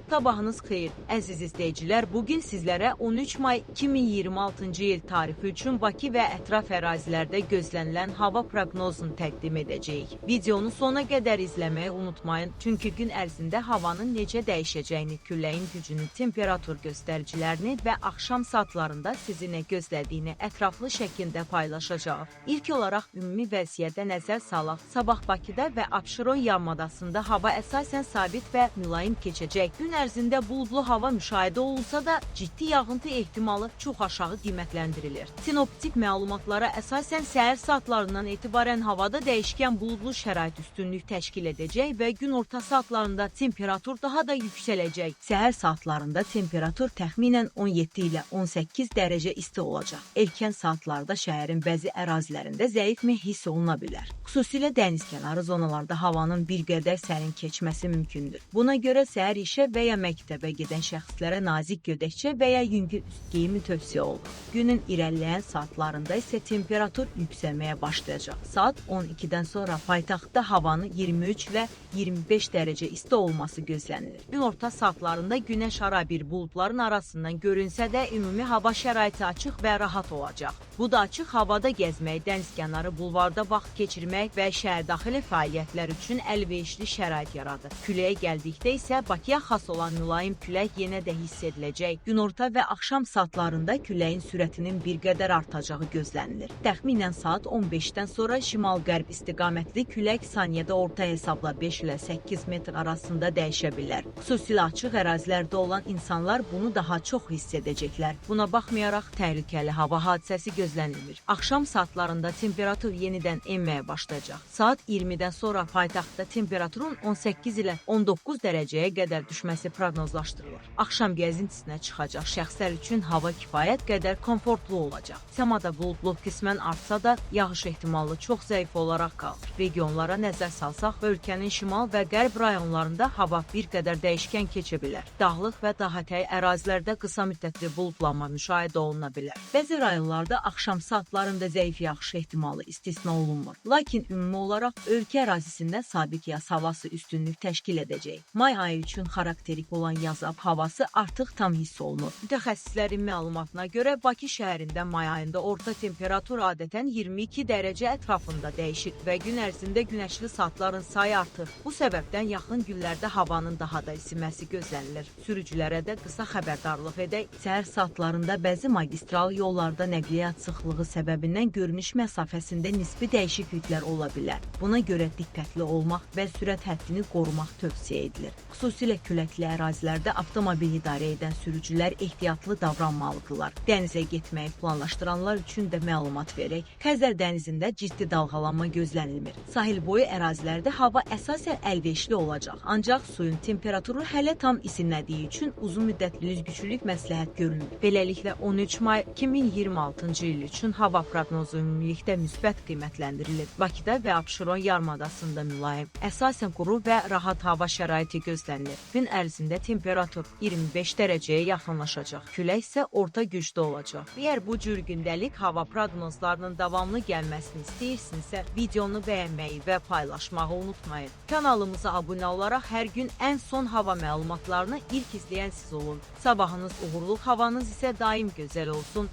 Sabahınız xeyir, əziz izləyicilər. Bugün sizlərə 13 may 2026-cı il tarifi üçün Bakı və ətraf ərazilərdə gözlənilən hava proqnozunu təqdim edəcəyik. Videonu sona qədər izləməyi unutmayın, çünki gün ərzində havanın necə dəyişəcəyini, külləyin gücünü, temperatur göstəricilərini və axşam saatlarında sizi nə gözlədiyini ətraflı şəkildə paylaşacaq. İlk olaraq ümumi vəziyyətə nəzər salaq. Sabah Bakıda və Abşeron yarımadasında hava əsasən sabit və mülayim keçəcək. Gün ərzində buludlu hava müşahidə olunsa da ciddi yağıntı ehtimalı çox aşağı qiymətləndirilir. Sinoptik məlumatlara əsasən səhər saatlarından etibarən havada dəyişkən buludlu şərait üstünlük təşkil edəcək və gün orta saatlarında temperatur daha da yüksələcək. Səhər saatlarında temperatur təxminən 17 ilə 18 dərəcə isti olacaq. Erkən saatlarda şəhərin bəzi ərazilərində zəif meh hiss oluna bilər. Xüsusilə dənizkənarı zonalarda havanın bir qədər sərin keçməsi mümkündür. Buna görə səhər işə və ya məktəbə gedən şəxslərə nazik gödəkçə və ya yüngül üst geyimi tövsiyə olunur. Günün irəliləyən saatlarında isə temperatur yüksəlməyə başlayacaq. Saat 12-dən sonra paytaxtda havanın 23 və 25 dərəcə isti olması gözlənilir. Gün orta saatlarında günəş ara bir buludların arasından görünsə də ümumi hava şəraiti açıq və rahat olacaq. Bu da açıq havada gəzmək, dənizkənarı bulvarda vaxt keçirmək və şəhər daxili fəaliyyətlər üçün əlverişli şərait yaradır. Küləyə gəldikdə isə Bakıya xas olan mülayim külək yenə də hiss ediləcək. Günorta və axşam saatlarında küləyin sürətinin bir qədər artacağı gözlənilir. Təxminən saat 15-dən sonra şimal-qərb istiqamətli külək saniyədə orta hesabla 5 ilə 8 metr arasında dəyişə bilər. Xüsusilə açıq ərazilərdə olan insanlar bunu daha çox hiss edəcəklər. Buna baxmayaraq təhlükəli hava hadisəsi gözlənilmir. Axşam saatlarında temperatur yenidən enməyə başlayacaq. Saat 20-dən sonra paytaxtda temperaturun 18 ilə 19 dərəcəyə qədər düşməsi proqnozlaşdırılır. Axşam gəzintisinə çıxacaq şəxslər üçün hava kifayət qədər komfortlu olacaq. Səmada buludluq qismən artsa da yağış ehtimalı çox zəif olaraq qalır. Regionlara nəzər salsaq, ölkənin şimal və qərb rayonlarında hava bir qədər dəyişkən keçə bilər. Dağlıq və daha təy ərazilərdə qısa müddətli buludlanma müşahidə oluna bilər. Bəzi rayonlarda axşam saatlarında zəif yağış ehtimalı istisna olunmur. Lakin ümumi olaraq ölkə ərazisində sabit yaz havası üstünlük təşkil edəcək. May ayı üçün xarakterik olan yazab havası artıq tam hiss olunur. Mütəxəssislərin məlumatına görə Bakı şəhərində may ayında orta temperatur adətən 22 dərəcə ətrafında dəyişir və gün ərzində günəşli saatların sayı artır. Bu səbəbdən yaxın günlərdə havanın daha da isiməsi gözlənilir. Sürücülərə də qısa xəbərdarlıq edək. Səhər saatlarında bəzi magistral yollarda nəqliyyat sıxlığı səbəbindən görünüş məsafəsində nisbi dəyişikliklər ola bilər. Buna görə diqqətli olmaq və sürət həddini qorumaq tövsiyə edilir. Xüsusilə küləkli ərazilərdə avtomobil idarə edən sürücülər ehtiyatlı davranmalıdırlar. Dənizə getməyi planlaşdıranlar üçün də məlumat verək. Xəzər dənizində ciddi dalğalanma gözlənilmir. Sahil boyu ərazilərdə hava əsasən əlverişli olacaq. Ancaq suyun temperaturu hələ tam isinmədiyi üçün uzun müddətli üzgüçülük məsləhət görünür. Beləliklə 13 may 2026-cı il üçün hava proqnozu ümumilikdə müsbət qiymətləndirilir. Bakıda və Abşeron yarımadasında mülayim, əsasən quru və rahat hava şəraiti gözlənilir. Gün ərzində temperatur 25 dərəcəyə yaxınlaşacaq. Külək isə orta güclü olacaq. Əgər bu cür gündəlik hava proqnozlarının davamlı gəlməsini istəyirsinizsə, videonu bəyənməyi və paylaşmağı unutmayın. Kanalımıza abunə olaraq hər gün ən son hava məlumatlarını ilk izləyən siz olun. Sabahınız uğurlu, havanız isə daim gözəl olsun.